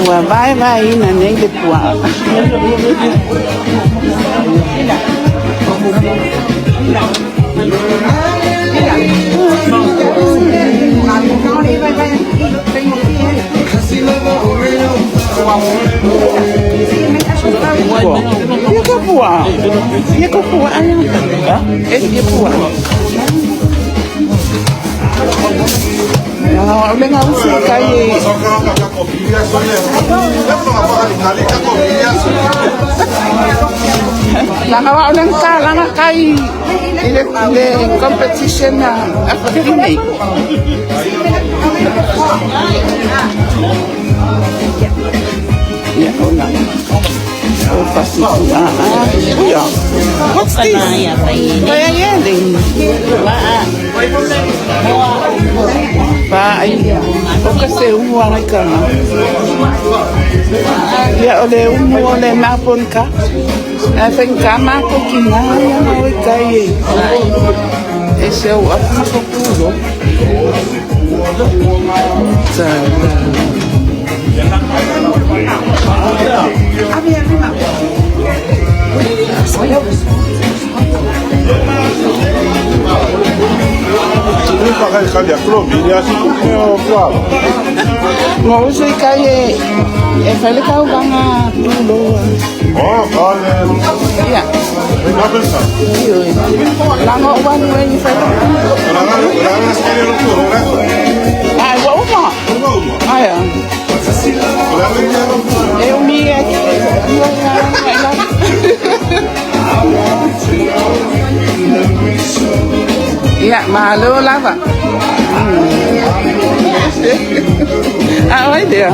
Ua vai ina nei le pua. Dia ke pua ayam tak? Dia pua. Oleh ngau si kai. Langa wa oleh ka langa kai. Ile competition apa ini? Ya ona. Oh pasti ya. What's this? Kaya yelling. Ba ai o kasi umuwa ka na. Ya ole ole mapon ka. Afen ka mapo kina ya mo kai. Ese o apa ko pulo. Ini pakai kali akrobi dia sih apa? Mau sih kayak efek kau bangga dulu. Oh, kalau iya. Kenapa sih? Iya. Lama uang ini efek. Orang sekali lupa orang. Ah, gua umah. Ah ya. Eu me ya malu lah pak. Apa dia?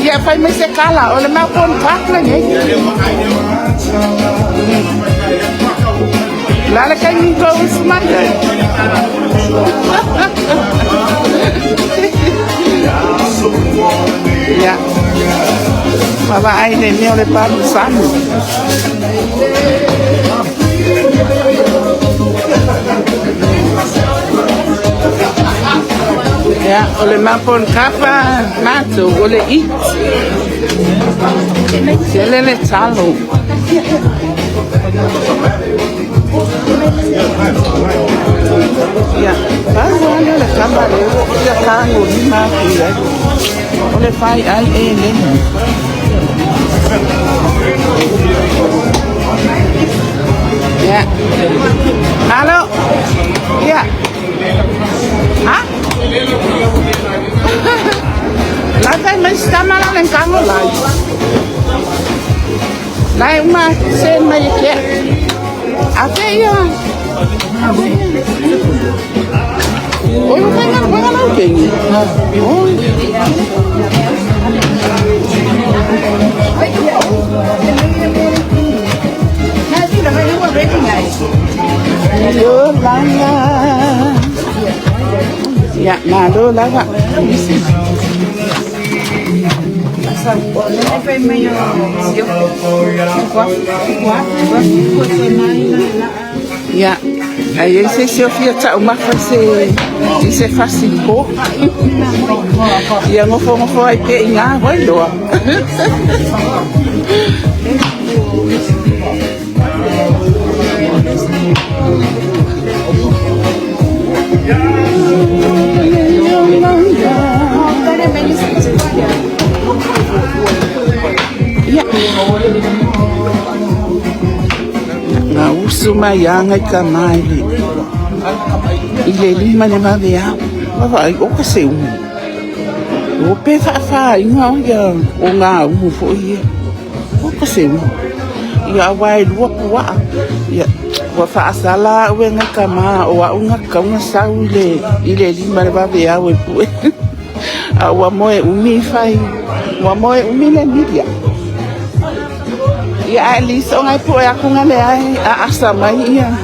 Ya phải mới sẽ kalah oleh maupun kak lagi. Lalu kan kau semangat. Ya, Baba ai này neo lên ba sáng. Ya, oleh maupun kapa, matu oleh it. Selele calo. Ya, baru ada gambar dia kangu di mati ya. Oleh fai ai ini. Ya. Halo. Ya. Hah? Lantai mesti malah yang kangu lagi. Lain mah sen mah ya. Apa ya? Oh, bukan lagi. Oh. Ya, malu lah pak. Ya, aí se eu fiat uma fase, isso é fácil pô. E eu não vou aí ter em água e doa. Na usuma yang ay kamay ilelima ni mabea baba o kasi o pe fa nga ya o nga mu fo ye o kasi ya wai wa ya wa fa sala we nga kama o nga ka nga saule ilelima ni mabea we pu wa moe umi fai wa moe umi le media. Ya at least ang ay po ako nga le ay aasamay iya.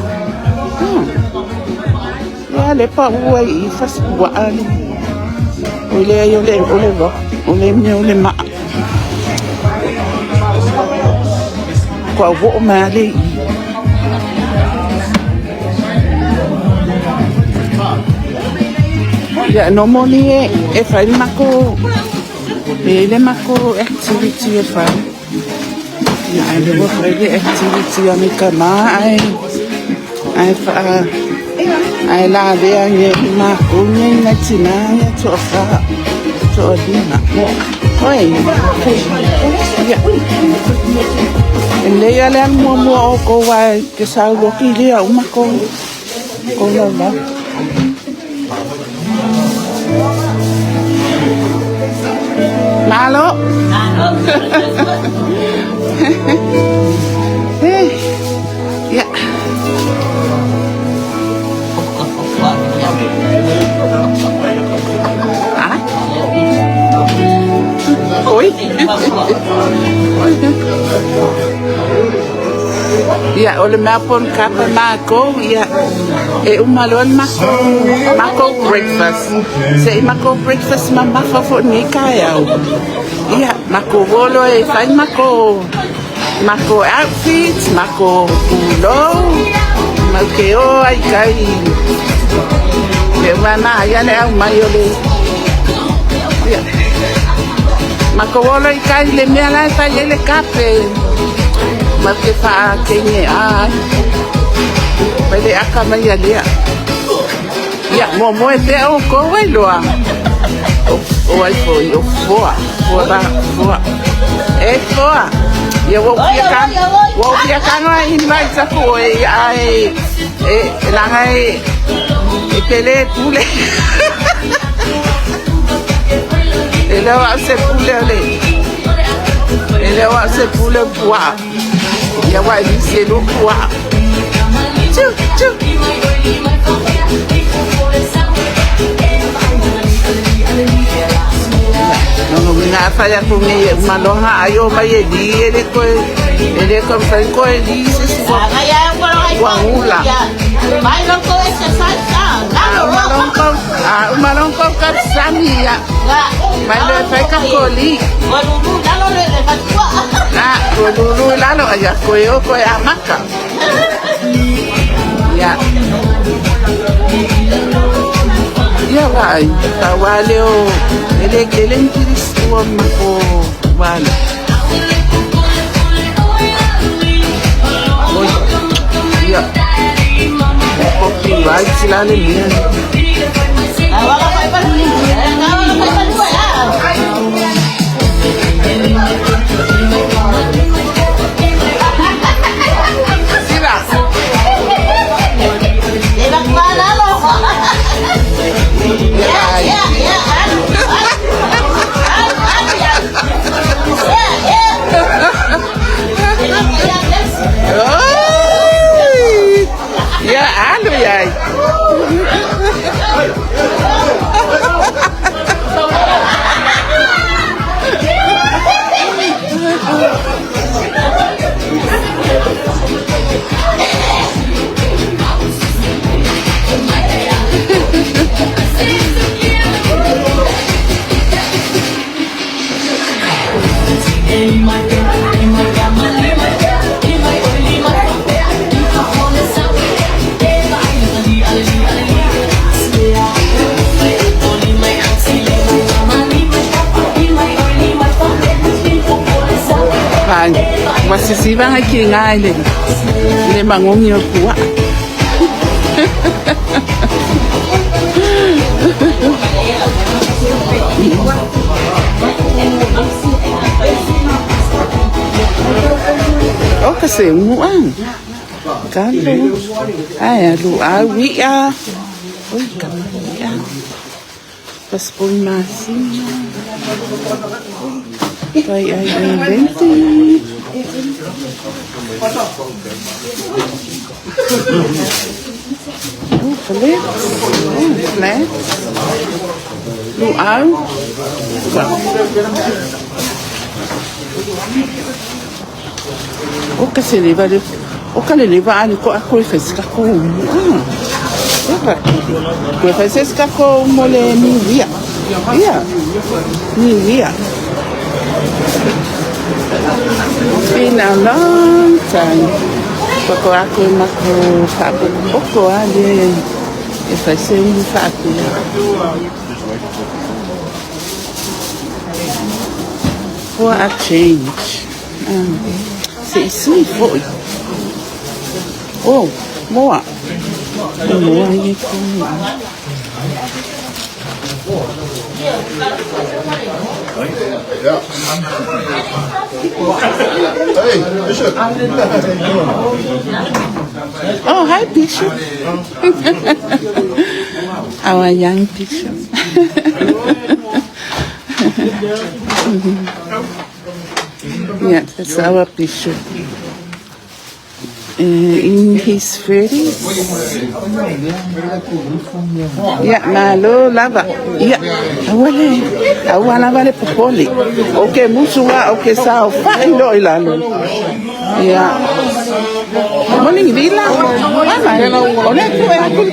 Ya le pa uway ifas buwaan. Ule ba? Ule ma. kwa wo male. Ya no moni e fai mako le mako activity e fai. Ya le wo fai activity a mi kama ai fa ai la de ai mako ni na tina ya to fa to dina. Oi. Ya. Le ya le mo ko wa ke sa lo ki le a mako ko la. Malo. Ya. Oi. Ya, oleh Melbourne kapa mako ya umalon mako breakfast. Say mako breakfast mama fafo ni kaya. Ya, mako bolo fai mako outfits, mako pulo, makeo ai kai. Le mana ya le au mayole. Ya. Mako bolo kai le mela fai le kape. Mas fa kenye ai pele akama ya lea ya mo te o ko loa o ai foi o foa e foa ya wo ya kan ai mai sa ko ai la ngai pele pule ele wa se pule ele wa se pule poa ya wa ni se lo poa chu no mina fa ya ko me maloha ayo ma ye di ele ko fa ko di se wa hula mai lo ko ese salsa malon ko ka samia mai lo fa ka koli Lulu lalo aja koyo amaka. Ya. Ya vai, tawale o ele ntiris wa mako wala. Ya. Kopi vai silale ni. Awala pai pa ni. Awala pai pa ni ya. Ya, anu ya. Masisiba haki ngai le mangongi o kuwa. O kasi umuang. Kalo. Ay, awi ya. Uy, kami ya. Pas po masin. Ay, venti. Flat. Flat. Luau. O kasi leva de o kale leva ani ko ako ifesika ko ko ifesika ko mole ni via ni via It's been a long time. Pako ako mako pako ali. If I say you happy. What a change. C'est ici, il faut. Oh, moi. Moi, il est comme. Hey, Bishop. Oh, hi, Bishop. Our young Bishop. Yeah, that's our Bishop. In his 30s. Yeah, malo lava. Yeah, awale popoli. Okay, musuwa, okay, sao fa'ilo ilalo. Yeah. Morning villa. Ole ku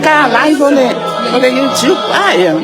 ka live ole YouTube. Yeah.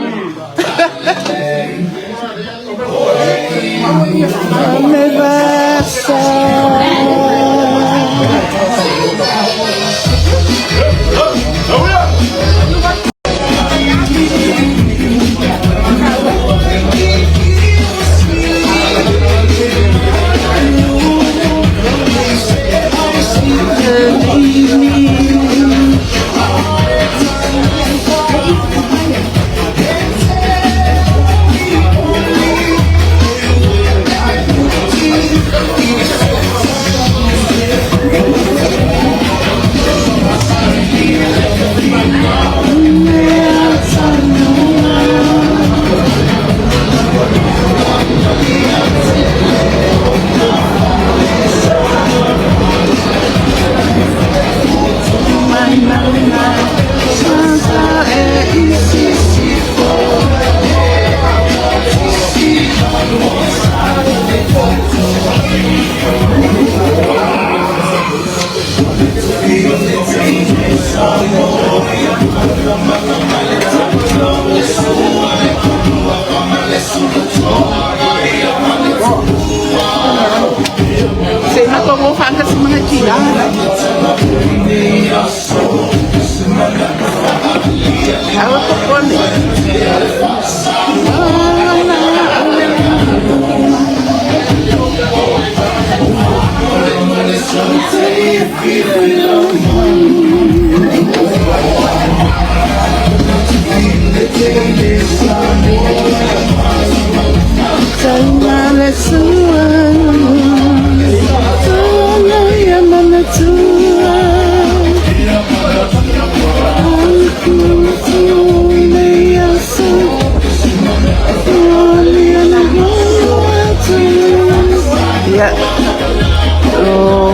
Yeah.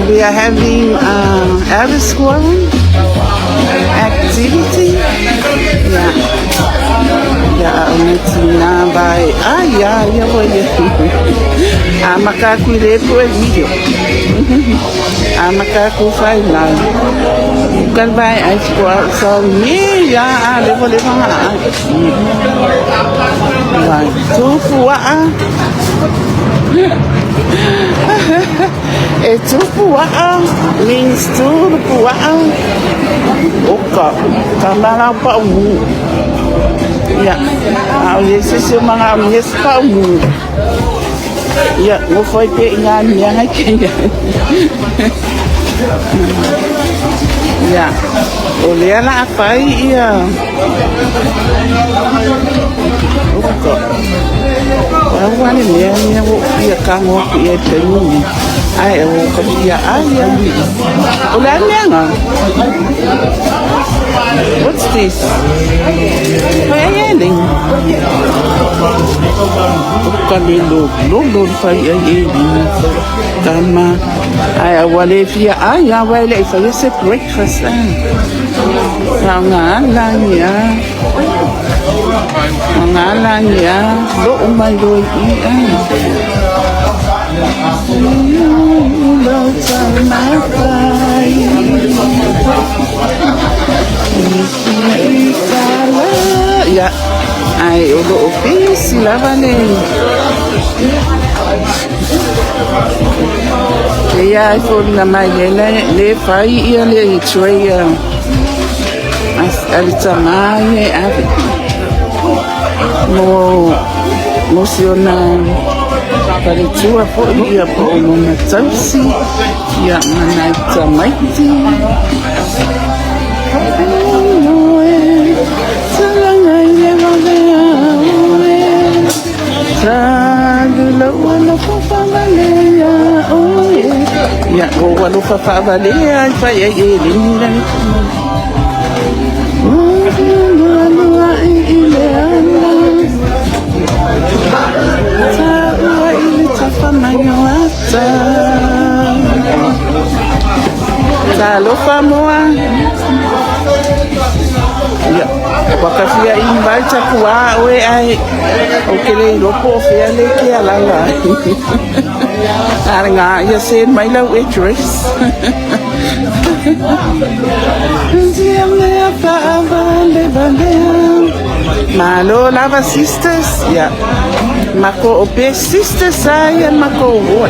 We are having every school activity. Yeah. Yeah, by makaku lepo e video. Makaku fai na. Bukan by I school so me ya lepo ha. Right. Tu pu'a. Itu pu'a means tu pu'a. Oka. Kamera pa umu. Ya, esse mga minhas palmu. Ya, não foi pegar minha aqui. Ya, olha lá pai ya. Oka. Awal ni ni wo ia kamu ia tenu. Ai wo kapia ai. Olha menga. What's this? Paying. Kalilo, lolo paying. Tama. Ay wale fia ay wale ifaya se breakfast. Ngalan niya. Lo umalo iyan. Lo tamapay. Ya, ay ulo office sila ba Ia fo na mai le fai ia le trei as alitsamai ave mo siona pare tua fo ia po no na tausi ia mana tsamaiti ya o walo fa valea fa ye linda Samoa Samoa ya wakafia imbaita kuwa we ai okele lopo fia le ke alala aranga ya sen mai la waitress malo lava sisters ya mako ope sisters saya mako wo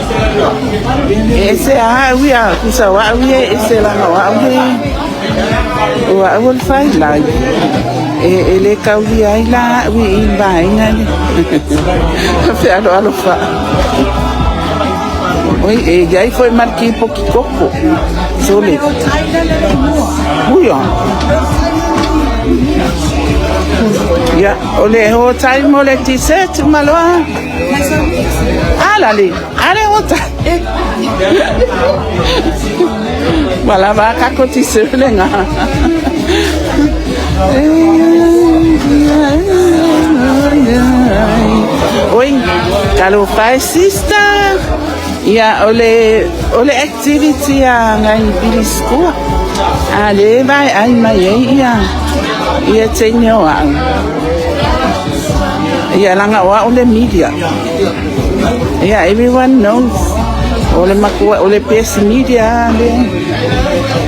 ese we are kusawa we ese la wa wa will find life ele kauli ai la we vai ngani fe alo fa oi gai foi marquei pouco coco sole buia ya ole ho time ole t-shirt malo ala le ale ota wala ba ka ko t-shirt le nga oi kalau fai sister ya ole activity ya ngai bilisku ale vai ai mai ya tenyo ya langa wa ole media ya everyone knows ole makua ole PS media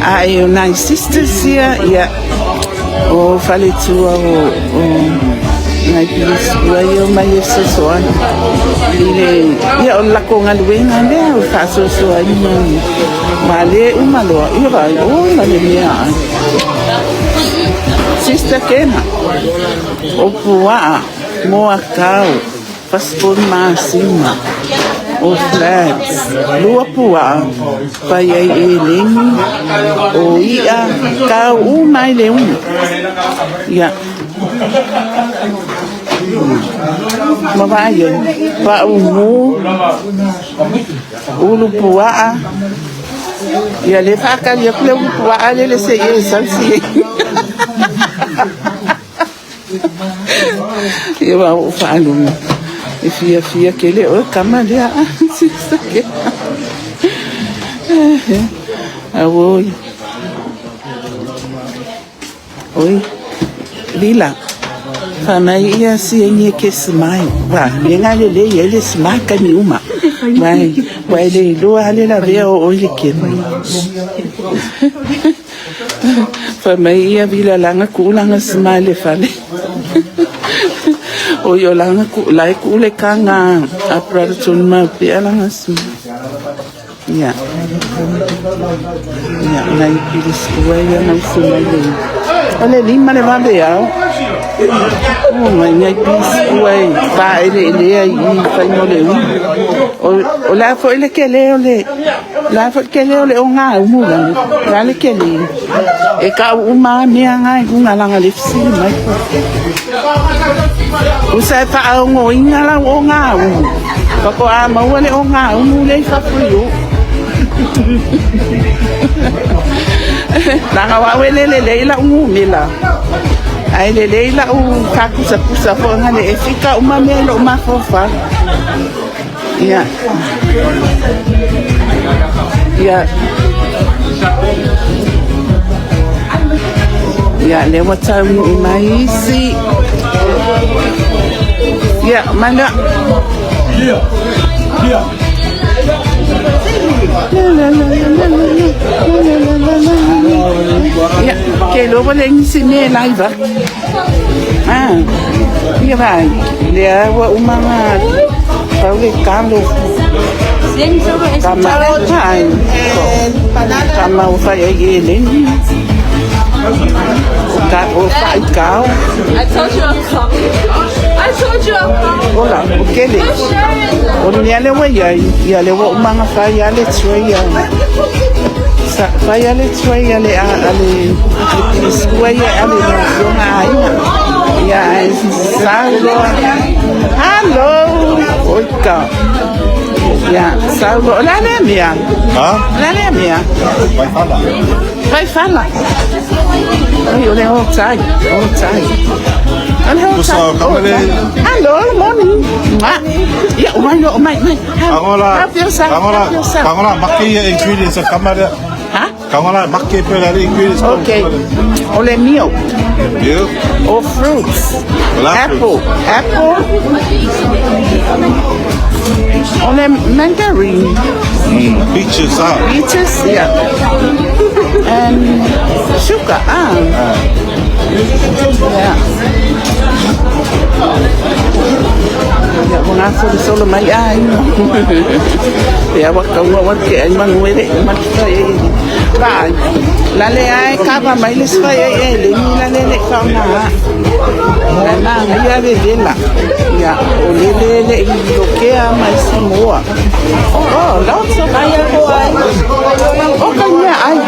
ai nine sisters ya o fale tua o ngai bilisku yo mai sesuan ile ya on la con alwenga le fa so ai male umalo ira o la mia sister kena o pua mo akau passport masima o flats lua pua pa ye eling o ia ka u mai le ya mabaya pa umu ulu pua ya le fa ka ya ple pua le se ye sansi ya va fa lu fia que le o kamalia sista que oi lila família se enye que smai va yenga le ele smai kani uma vai le lo ale la veo ole que família vila langa kulanga smai le fale o yo langa ku lai ku le kanga apratun ma pe langa smai ya nai pilis kuaya na smai le ole lima le va be ao oh my pilis kuai pa ele ai fa no le o la fo ele que le ole la fo que le ole o nga mu la le que le e ka uma mi nga nga langa le fsi mai usai pa ngo ingala o nga pa ko a ma wale o nga mu le fa frio la nga wa wele le la ngumela ai le la u ka kusa fo nga le efika uma melo ma fofa ya ya le wata mai si ya mana ya que lo voglio insegnare live ya vai le agua umanga Pauli Carlos Kama time. Kama ufaya yeleng. Ufay ikaw. I told you I'll come. I told you I'll come. Wala, ukele. Unyale wa yale wa umanga faya le tsweya. Faya le tsweya le tsweya ale zonga aina. Ya salvo. Hello. Oika. Ya salvo. La lemia. La lemia. Vai fala. Io le ho sai. Hello, morning. Ya, my. Kangola makke ingredients kamera. Ha? Kangola makke pela ingredients. Okay. Ole milk. Milk. Or fruits. Apple. Ole mandarin. Peaches, Peaches, yeah. And sugar, yeah. Ya mga solo may ay ya wak ke mang wele mat ba lale ay kaba may lisfa le ni lale ka na ya de la ya olele bloquea mais Samoa lots of kanya ay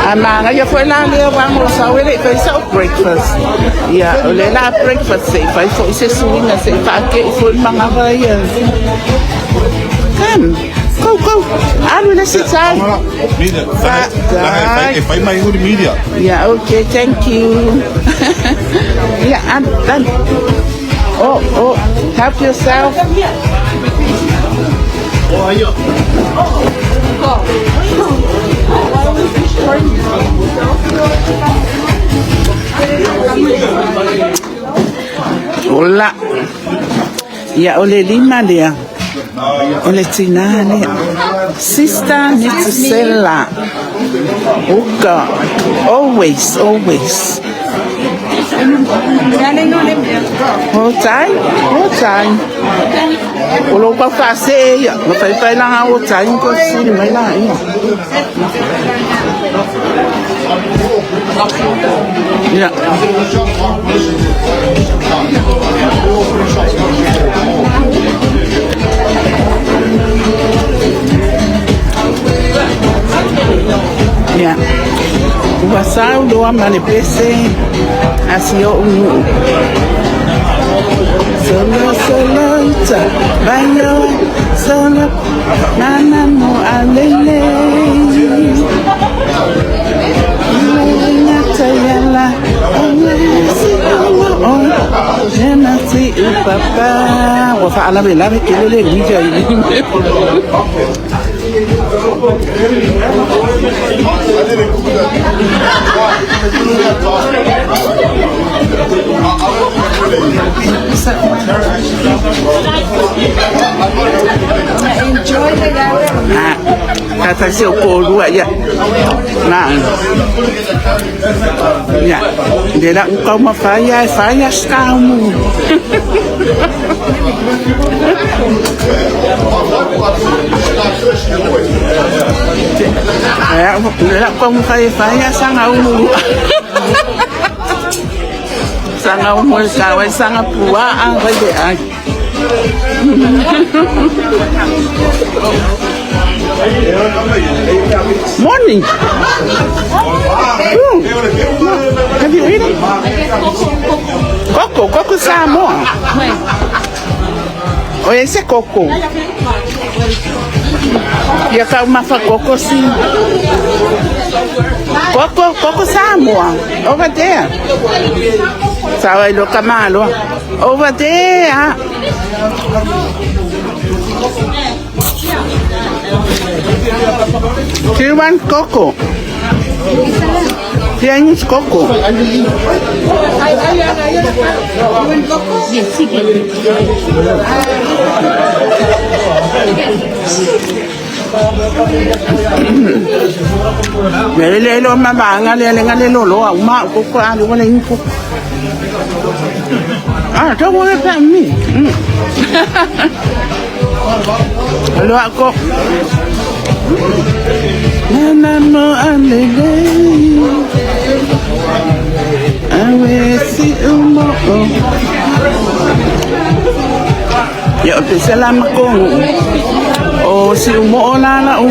amanga ya foi lá le vamos a ver el breakfast ya olela breakfast say fai foi se suinga say fa ke foi mga vaya come go anu na si sai if I my good media yeah okay thank you yeah I'm done oh help yourself Hola. Ya ole lima dia. Ole tina dia. Sister Tausala. Oh God. Always. Hold time. Olo pa fase ya. Mafai lang hold time ko sini may lang. Yeah. Yeah. Wasau doa manipese asio solo bayo solo manamo alele Tausala Jenasi papa wa fa'ala bila kelele bija Enjoy the gathering. Kata siyo kodo ya. Nah. Ya, dia nak kau mafaya kamu. Ya, dia nak kau mafaya sangamu. Sangamu kawai sangapua apa dia? Morning. Have you eaten? Coco Samoa. Oh, esse é coco. E a calma fa coco sim. Coco Samoa. Over there. Sabe lo camalo. Over there. Do you want coco? Tienes coco. Lelo mabanga lelo lo uma coco ali wala yung coco. Don't worry about me. Alo ako. Nana mo alele. Awe si umo. Ya te salam ko. O si umo la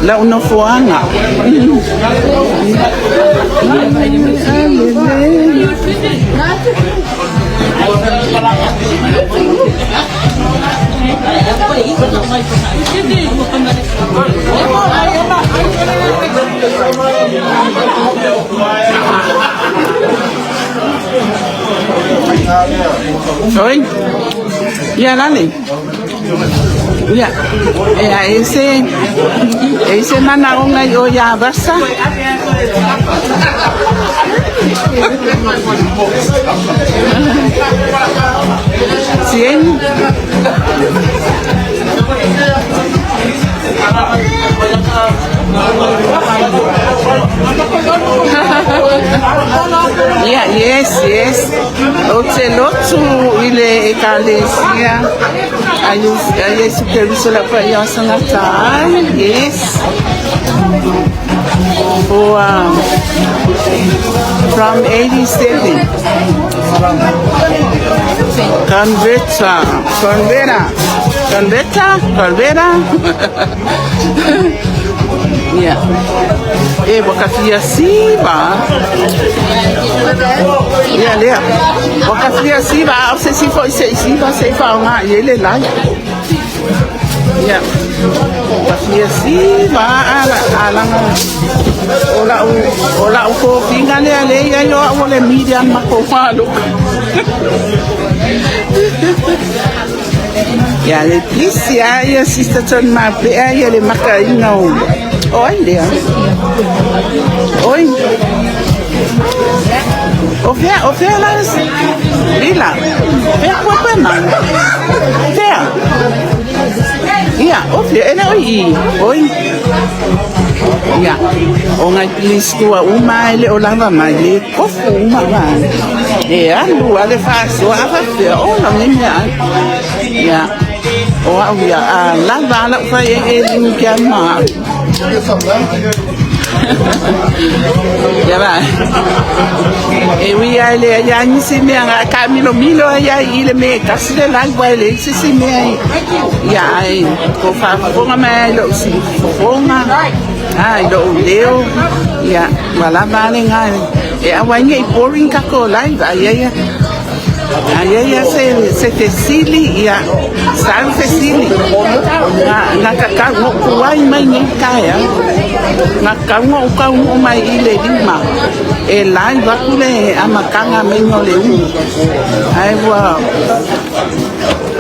la una fuanga. Oi? Ya nani? Ya. Ese mana onga yo ya basa. Cien. Yeah, yes. Otelotu ile ekalesia. Ayo superviso la payansa natal. Yes. Wow. From 87. Converta. Yeah. Wakafia siba. Yeah. Wakafia siba. Você se for siba, você fala ele lá. Yeah. Wakafia siba. Ala. Ola uko pinga le ya yo ole media makofalo. Ya Leticia e assista todo mapa aí ele marca aí não. Olha. Oi. Ofer lá. Lila. Ver quanto não. Ver. Ya, ofer ele oi. Ya. Onga please tua uma ele olava mais ele cofu uma vai. A lua ele faz o afafe ou não nem ya. Oh ya, la bala fa ele que ama. Ya ba. We ele ya ni se me anga camino milo ya ile me kasile la ele se me ya ai ko fa fonga me lo si fonga ai lo leo ya wala bale ngai awanye boring ka ko live ya Ayaya se tesili ya san tesili na kakango kuwai mai kaya na kango ukango mai ile lima elai bakule amakanga menyo le ai wa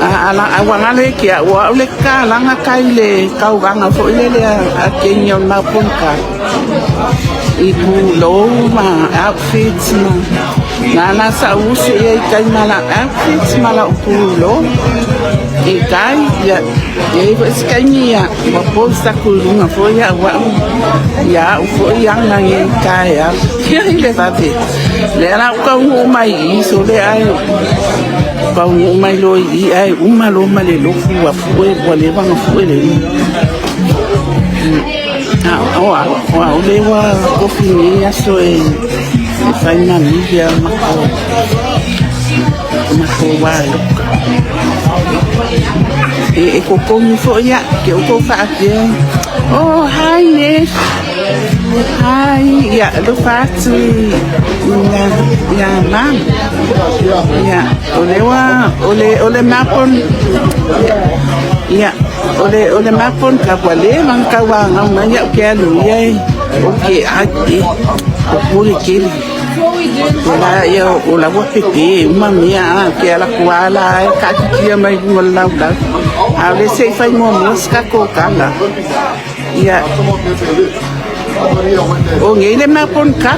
ala awangale kia wa le kala nga kaile kauganga fo ile le akenyo mapunka ibu lo ma outfits na sausi e kai mala outfits mala upulo e kai ya e skania wa posta kulunga fo ya wa ya fo yang na e kai ya ile va be le la ka mai so le ai pa mai lo i ai uma lo male lo fu wa fu e bo le va fu le wa le wa ko fini ya so e fai na media mako wa e ko mi fo ya ke ko fa bien oh hi Nish hi ya lo fa tu ya mam ya ole mapon ya ole mapon ka wale man ka wa ngam ya ke lu ye okay ati puri kili la yo la wo pepe uma mia que ela kuala ka kia mai ngola la a le se fai mo mosca ko kala ya o ngile ma pon ka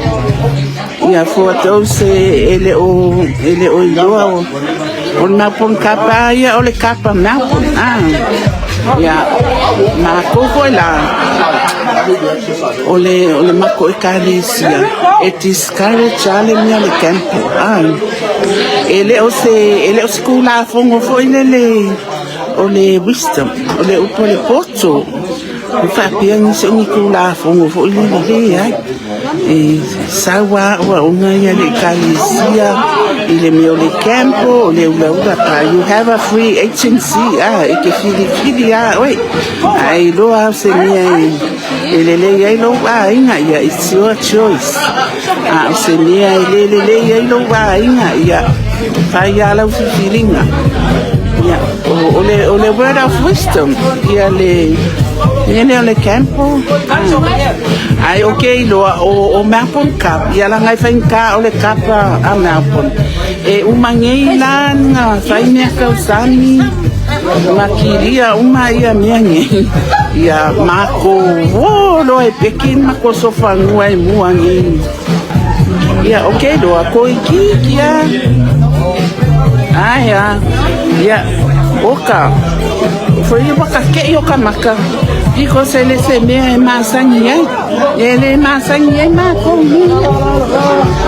ya foto se ele o yo o na pon kapa ya o le kapa na ya ma ko foi la ole mako e kalesia e discourage ale mea le campo ai ele o se kula fongo fo ile ole wisdom ole upole poto fa pia ni se ni kula fongo fo ile ai e sawa wa una ya le kalesia ile me ole campo ole ula pa you have a free agency e ke fili oi ai lo a se mea ele ai lo vai nga ya it's your choice se ni ele ai lo vai nga ya fai ala ufilinga ya ole word of wisdom ya le ole campo ai okay lo o Melbourne Cup ya la ngai fai ka ole kapa a Melbourne e umangei lana fai mea kausani makiria uma ia miange ia mako lo e pekin mako sofa ngua e muange ia okay do ako iki kia aya ia oka foi waka ke yoka maka because ele se me masangi ele masangi mako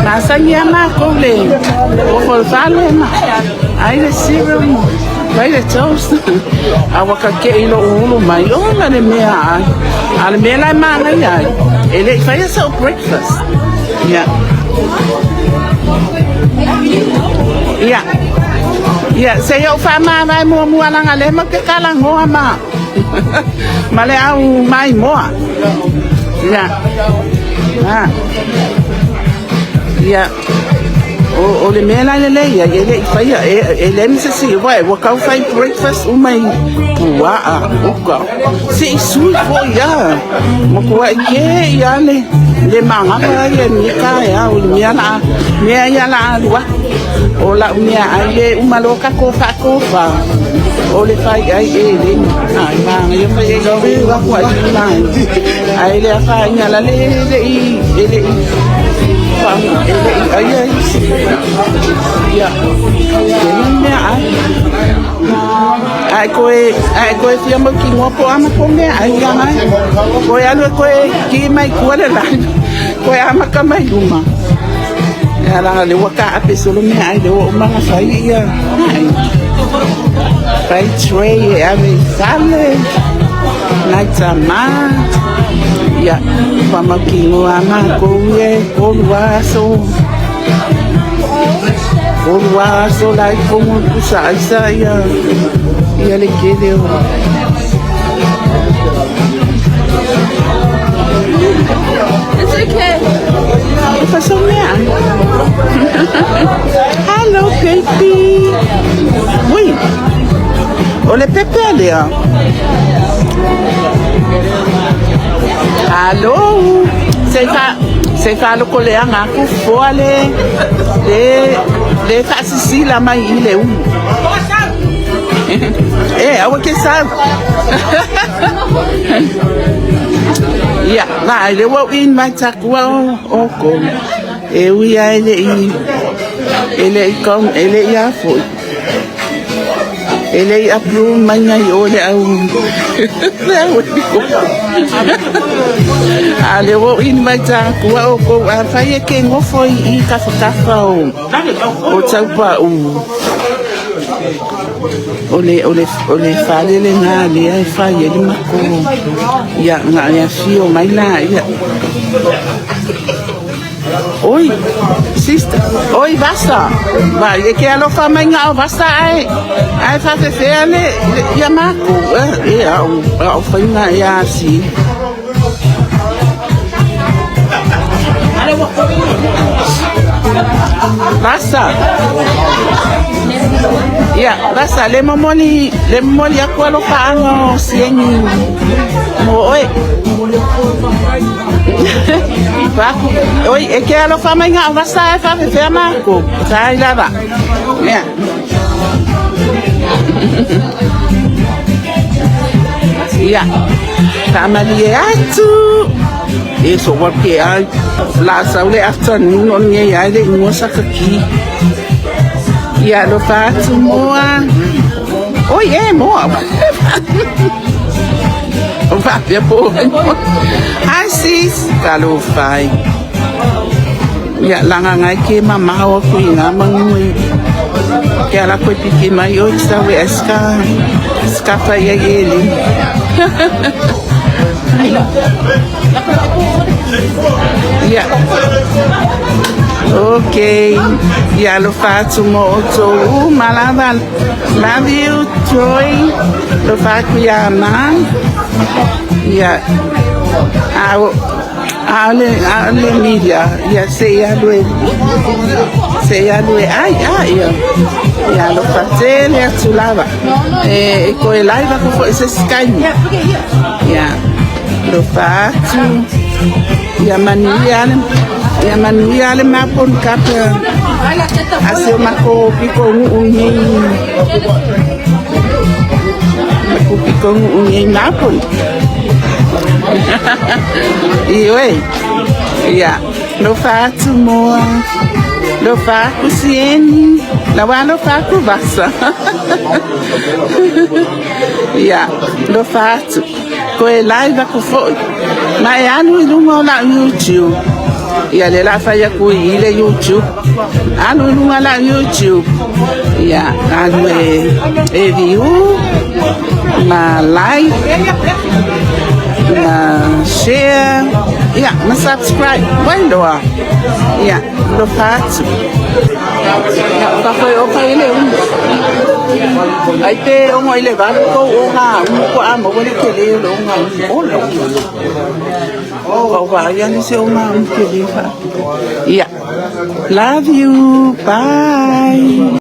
masangi mako le o falo ma ai le sirem vai le toast awaka ke ilo ulu mai ona le mea ale mea la mana ya ele fai so breakfast se yo fa ma mai mo ala ngale ma ke kala ngoa ma male au mai moa o le mela le ya ele fai ele se si vai wa ka fai breakfast o mai pua o ka se sui fo ya mo ko ke ya le manga pa ya ni ka ya o mi ya la lua o la mi ai o maloka ko fa o le fai ai ele ai manga yo fai go wa kwa ai le fa nya la le ai koe fia mo ki ngopo ama ko me ai nga koe alo koe ki mai kuale la koe ama ka mai luma ala le waka ape solo me ai le o manga fai ia fai tray ave sale naita ma ya mama ki no ama ko ye ko waso lai como pusa isa ya le quede It's okay. Pasó mea. Hello baby. Oui. Ole Pepe alia. Hello. Se fa lo koleanga ku foale le fa sisila mai ile awa ke sa ya na le wo in mai takwa o ko wi ele kom ele ya fo ele ya plu manya yo le au ale wo in mai takwa o ko fa ye ke ngofo I ka fa o taupa ole fale le ngale ai fa ye le mako ya nga ya fio mai la ya oi sister oi basta va ye que alo fa mai nga basta ai fa se fele ya mako au fa nga ya si basta ya basta le momoli ya kwalo pa ano sieni mo oi oi e que alo fa mai nga basta fa fe marco sai lava ya ya family atu eso porque ai la saule afternoon on ye ya le mo sakaki ya lo fa tu moa oh yeah moa Vai po. Hi sis, kalau fai. Ya langa ngai ke mama o ku inga mangui. Ke ala ko piki mai o sa we ska fa ye ele. Ya. Okay. Ya lo faccio molto. Malava. Love you, Troy. Lo faccio ya man. Ya. Ale media. Ya sei a lui. Ai. Ya lo faccio le sulava. E con live con se scagni. Ya. Lo faccio. Ya manuia le mapon kapa. Asio mako piko ungi. Mako piko ungi mapon. Iwe. Ya, lo faccio mo. Lo faccio sieni. La wa lo faccio bassa. Ya, lo faccio. Coi live con foi. Ma è anno in un la YouTube. Ya le la faya ku ile YouTube. Anu lunga la YouTube. Ya, anu view. Ma like. Ma share. Ya, ma subscribe. Bueno. Ya, lo faccio. Ya, pa foi o pa ile un. Ai te o mo ile va ko o nga ko amo ko le kele lo nga o lo. Oh, wow, yan si Oma ang kilifa. Yeah. Love you. Bye.